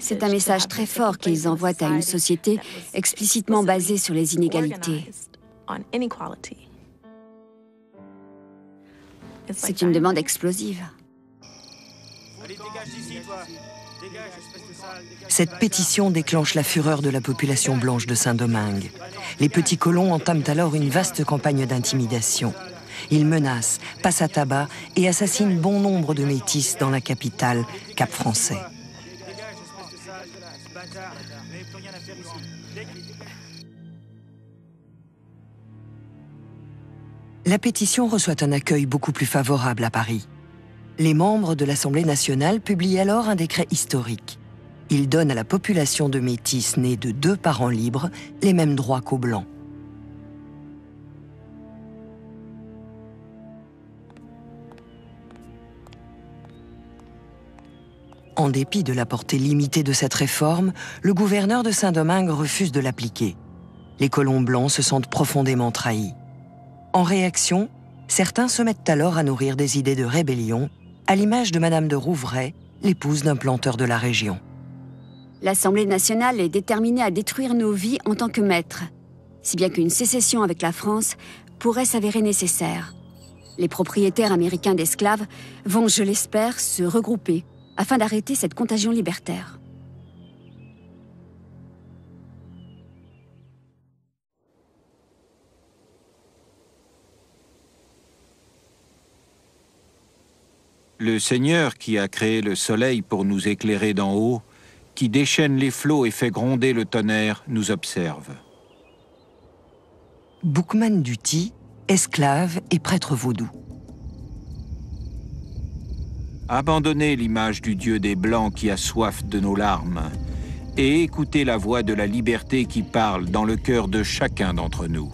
C'est un message très fort qu'ils envoient à une société explicitement basée sur les inégalités. C'est une demande explosive. Cette pétition déclenche la fureur de la population blanche de Saint-Domingue. Les petits colons entament alors une vaste campagne d'intimidation. Ils menacent, passent à tabac et assassinent bon nombre de métis dans la capitale, Cap-Français. La pétition reçoit un accueil beaucoup plus favorable à Paris. Les membres de l'Assemblée nationale publient alors un décret historique. Il donne à la population de métis nés de 2 parents libres les mêmes droits qu'aux Blancs. En dépit de la portée limitée de cette réforme, le gouverneur de Saint-Domingue refuse de l'appliquer. Les colons blancs se sentent profondément trahis. En réaction, certains se mettent alors à nourrir des idées de rébellion, à l'image de Madame de Rouvray, l'épouse d'un planteur de la région. L'Assemblée nationale est déterminée à détruire nos vies en tant que maîtres, si bien qu'une sécession avec la France pourrait s'avérer nécessaire. Les propriétaires américains d'esclaves vont, je l'espère, se regrouper afin d'arrêter cette contagion libertaire. Le Seigneur qui a créé le soleil pour nous éclairer d'en haut, qui déchaîne les flots et fait gronder le tonnerre, nous observe. Boukman Duty, esclave et prêtre vaudou. Abandonnez l'image du Dieu des Blancs qui a soif de nos larmes et écoutez la voix de la liberté qui parle dans le cœur de chacun d'entre nous.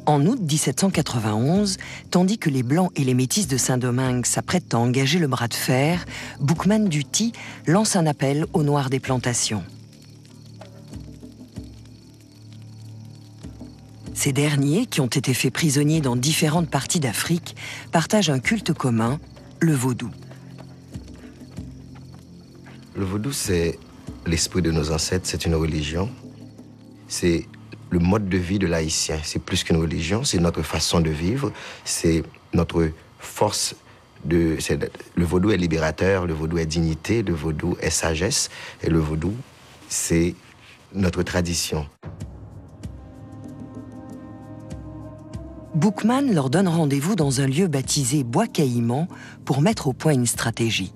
En août 1791, tandis que les Blancs et les Métis de Saint-Domingue s'apprêtent à engager le bras de fer, Boukman Duty lance un appel aux Noirs des plantations. Ces derniers, qui ont été faits prisonniers dans différentes parties d'Afrique, partagent un culte commun, le vaudou. Le vaudou, c'est l'esprit de nos ancêtres, c'est une religion. C'est le mode de vie de l'Haïtien. C'est plus qu'une religion, c'est notre façon de vivre, c'est notre force. Le vaudou est libérateur, le vaudou est dignité, le vaudou est sagesse, et le vaudou, c'est notre tradition. Boukman leur donne rendez-vous dans un lieu baptisé Bois Caïman pour mettre au point une stratégie.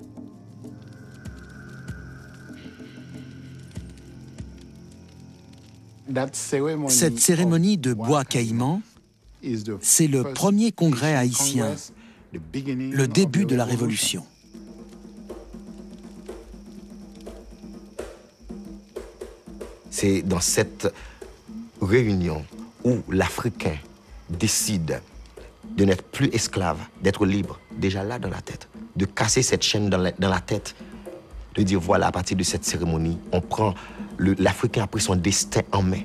Cette cérémonie de Bois Caïman, c'est le premier congrès haïtien, le début de la Révolution. C'est dans cette réunion où l'Africain décide de n'être plus esclave, d'être libre, déjà là dans la tête, de casser cette chaîne dans la tête, de dire voilà, à partir de cette cérémonie, on prend l'Africain a pris son destin en main.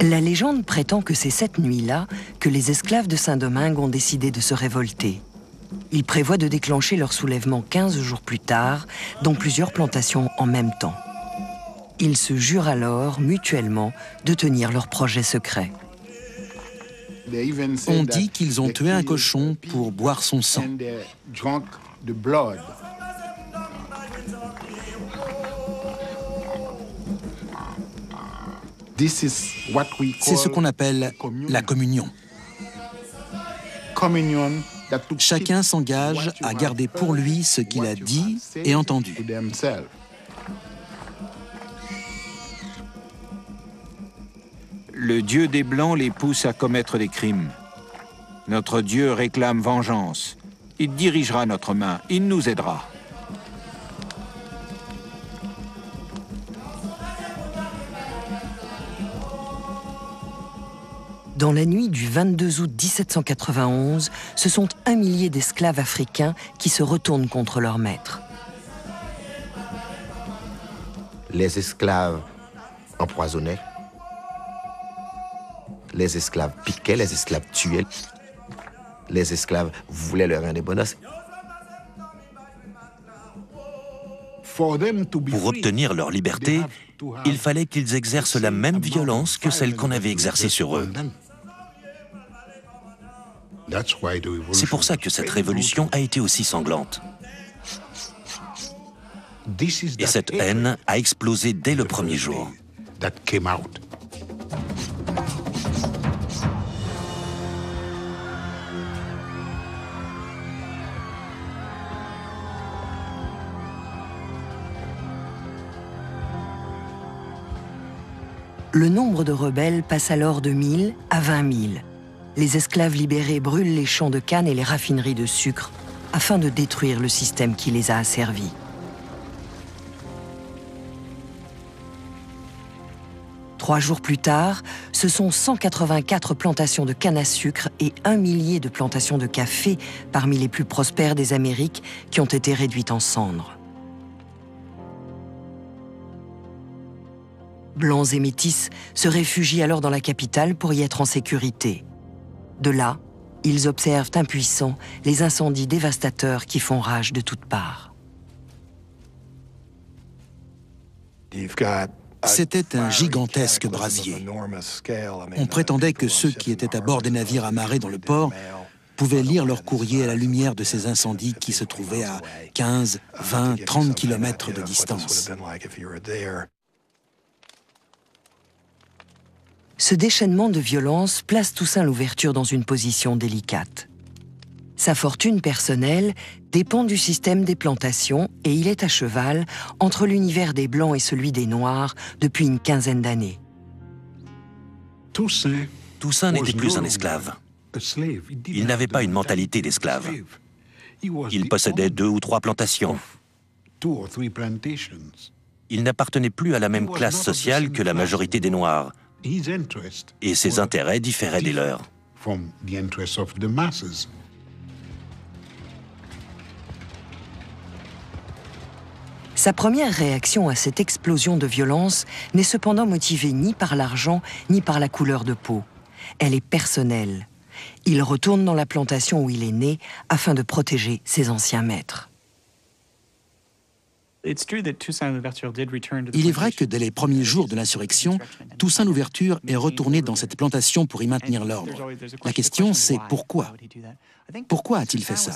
La légende prétend que c'est cette nuit-là que les esclaves de Saint-Domingue ont décidé de se révolter. Ils prévoient de déclencher leur soulèvement 15 jours plus tard, dans plusieurs plantations en même temps. Ils se jurent alors, mutuellement, de tenir leur projet secret. On dit qu'ils ont tué un cochon pour boire son sang. C'est ce qu'on appelle la communion. Chacun s'engage à garder pour lui ce qu'il a dit et entendu. Le Dieu des Blancs les pousse à commettre des crimes. Notre Dieu réclame vengeance. Il dirigera notre main, il nous aidera. Dans la nuit du 22 août 1791, ce sont 1 millier d'esclaves africains qui se retournent contre leur maître. Les esclaves empoisonnaient. Les esclaves piquaient, les esclaves tuaient. Les esclaves voulaient leur indépendance. Pour obtenir leur liberté, il fallait qu'ils exercent la même violence que celle qu'on avait exercée sur eux. C'est pour ça que cette révolution a été aussi sanglante. Et cette haine a explosé dès le premier jour. Le nombre de rebelles passe alors de 1000 à 20 000. Les esclaves libérés brûlent les champs de canne et les raffineries de sucre afin de détruire le système qui les a asservis. Trois jours plus tard, ce sont 184 plantations de canne à sucre et 1 millier de plantations de café parmi les plus prospères des Amériques qui ont été réduites en cendres. Blancs et métis se réfugient alors dans la capitale pour y être en sécurité. De là, ils observent impuissants les incendies dévastateurs qui font rage de toutes parts. C'était un gigantesque brasier. On prétendait que ceux qui étaient à bord des navires amarrés dans le port pouvaient lire leur courrier à la lumière de ces incendies qui se trouvaient à 15, 20, 30 kilomètres de distance. Ce déchaînement de violence place Toussaint Louverture dans une position délicate. Sa fortune personnelle dépend du système des plantations et il est à cheval entre l'univers des Blancs et celui des Noirs depuis une quinzaine d'années. Toussaint n'était plus un esclave. Il n'avait pas une mentalité d'esclave. Il possédait 2 ou 3 plantations. Il n'appartenait plus à la même classe sociale que la majorité des Noirs. Et ses intérêts différaient des leurs. Sa première réaction à cette explosion de violence n'est cependant motivée ni par l'argent ni par la couleur de peau. Elle est personnelle. Il retourne dans la plantation où il est né afin de protéger ses anciens maîtres. Il est vrai que dès les premiers jours de l'insurrection, Toussaint Louverture est retourné dans cette plantation pour y maintenir l'ordre. La question, c'est pourquoi? Pourquoi a-t-il fait ça?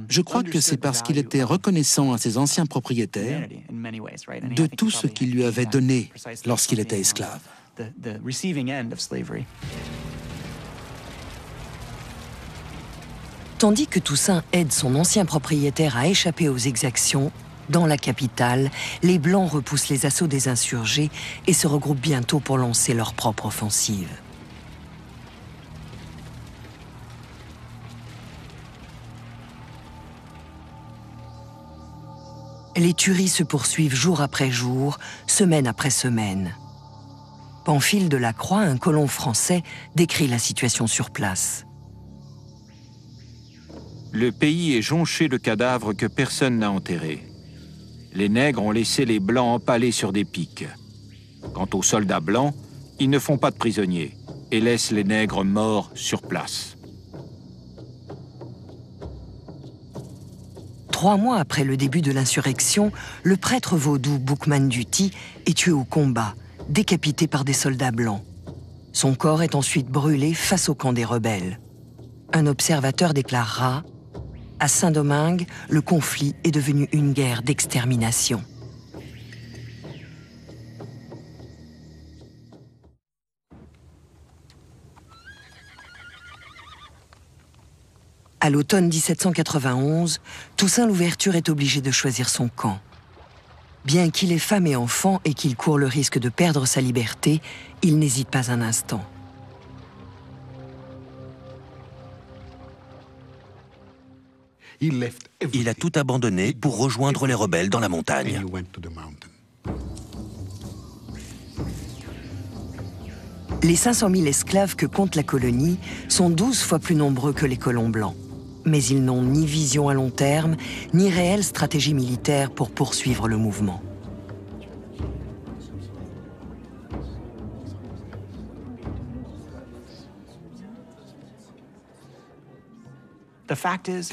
Je crois que c'est parce qu'il était reconnaissant à ses anciens propriétaires de tout ce qu'ils lui avaient donné lorsqu'il était esclave. Tandis que Toussaint aide son ancien propriétaire à échapper aux exactions, dans la capitale, les Blancs repoussent les assauts des insurgés et se regroupent bientôt pour lancer leur propre offensive. Les tueries se poursuivent jour après jour, semaine après semaine. Pamphile de la Croix, un colon français, décrit la situation sur place. Le pays est jonché de cadavres que personne n'a enterrés. Les nègres ont laissé les Blancs empalés sur des pics. Quant aux soldats blancs, ils ne font pas de prisonniers et laissent les nègres morts sur place. 3 mois après le début de l'insurrection, le prêtre vaudou Boukman Duty est tué au combat, décapité par des soldats blancs. Son corps est ensuite brûlé face au camp des rebelles. Un observateur déclarera « À Saint-Domingue, le conflit est devenu une guerre d'extermination. » À l'automne 1791, Toussaint Louverture est obligé de choisir son camp. Bien qu'il ait femme et enfants et qu'il court le risque de perdre sa liberté, il n'hésite pas un instant. Il a tout abandonné pour rejoindre les rebelles dans la montagne. Les 500 000 esclaves que compte la colonie sont 12 fois plus nombreux que les colons blancs. Mais ils n'ont ni vision à long terme, ni réelle stratégie militaire pour poursuivre le mouvement.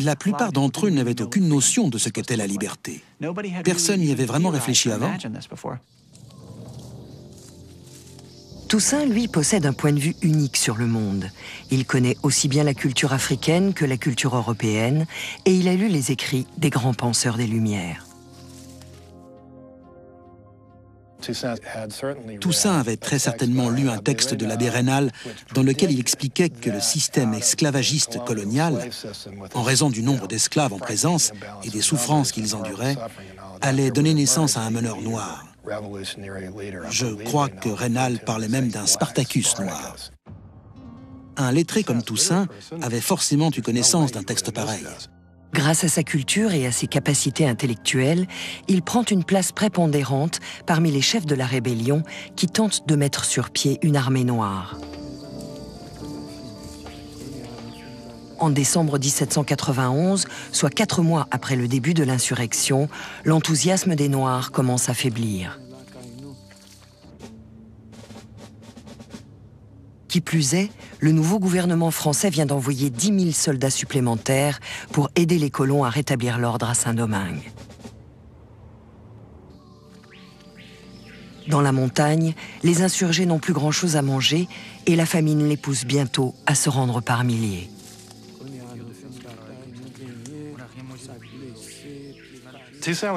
La plupart d'entre eux n'avaient aucune notion de ce qu'était la liberté. Personne n'y avait vraiment réfléchi avant. Toussaint, lui, possède un point de vue unique sur le monde. Il connaît aussi bien la culture africaine que la culture européenne, et il a lu les écrits des grands penseurs des Lumières. Toussaint avait très certainement lu un texte de l'abbé Raynal dans lequel il expliquait que le système esclavagiste colonial, en raison du nombre d'esclaves en présence et des souffrances qu'ils enduraient, allait donner naissance à un meneur noir. Je crois que Raynal parlait même d'un Spartacus noir. Un lettré comme Toussaint avait forcément eu connaissance d'un texte pareil. Grâce à sa culture et à ses capacités intellectuelles, il prend une place prépondérante parmi les chefs de la rébellion qui tentent de mettre sur pied une armée noire. En décembre 1791, soit 4 mois après le début de l'insurrection, l'enthousiasme des Noirs commence à faiblir. Qui plus est, le nouveau gouvernement français vient d'envoyer 10 000 soldats supplémentaires pour aider les colons à rétablir l'ordre à Saint-Domingue. Dans la montagne, les insurgés n'ont plus grand-chose à manger et la famine les pousse bientôt à se rendre par milliers.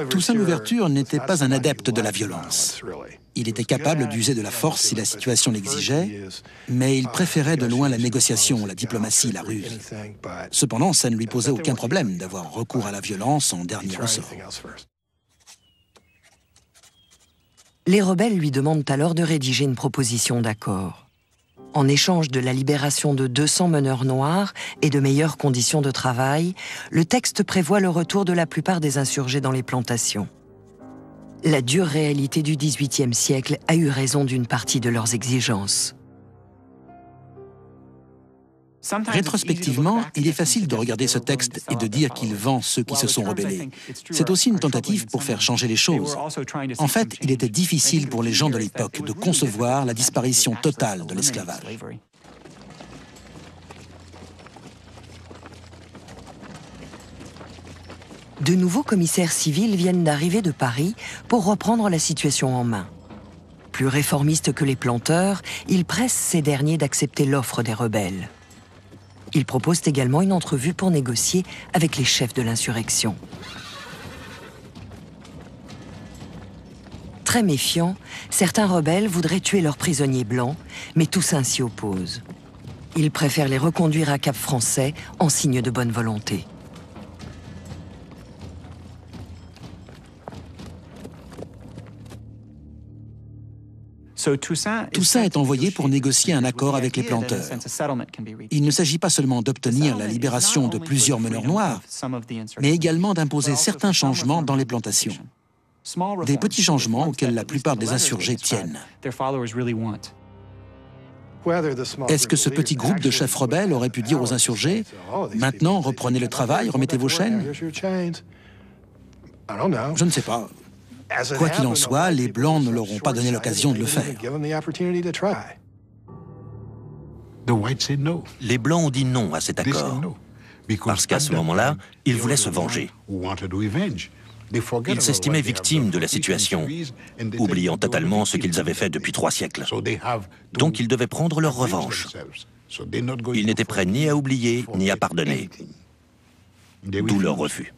Toussaint Louverture n'était pas un adepte de la violence. Il était capable d'user de la force si la situation l'exigeait, mais il préférait de loin la négociation, la diplomatie, la ruse. Cependant, ça ne lui posait aucun problème d'avoir recours à la violence en dernier ressort. Les rebelles lui demandent alors de rédiger une proposition d'accord. En échange de la libération de 200 meneurs noirs et de meilleures conditions de travail, le texte prévoit le retour de la plupart des insurgés dans les plantations. La dure réalité du XVIIIe siècle a eu raison d'une partie de leurs exigences. Rétrospectivement, il est facile de regarder ce texte et de dire qu'il vend ceux qui se sont rebellés. C'est aussi une tentative pour faire changer les choses. En fait, il était difficile pour les gens de l'époque de concevoir la disparition totale de l'esclavage. De nouveaux commissaires civils viennent d'arriver de Paris pour reprendre la situation en main. Plus réformistes que les planteurs, ils pressent ces derniers d'accepter l'offre des rebelles. Ils proposent également une entrevue pour négocier avec les chefs de l'insurrection. Très méfiants, certains rebelles voudraient tuer leurs prisonniers blancs, mais Toussaint s'y oppose. Ils préfèrent les reconduire à Cap Français en signe de bonne volonté. Toussaint est envoyé pour négocier un accord avec les planteurs. Il ne s'agit pas seulement d'obtenir la libération de plusieurs meneurs noirs, mais également d'imposer certains changements dans les plantations. Des petits changements auxquels la plupart des insurgés tiennent. Est-ce que ce petit groupe de chefs rebelles aurait pu dire aux insurgés « Maintenant, reprenez le travail, remettez vos chaînes » ? Je ne sais pas. Quoi qu'il en soit, les Blancs ne leur ont pas donné l'occasion de le faire. Les Blancs ont dit non à cet accord, parce qu'à ce moment-là, ils voulaient se venger. Ils s'estimaient victimes de la situation, oubliant totalement ce qu'ils avaient fait depuis 3 siècles. Donc ils devaient prendre leur revanche. Ils n'étaient prêts ni à oublier, ni à pardonner. D'où leur refus.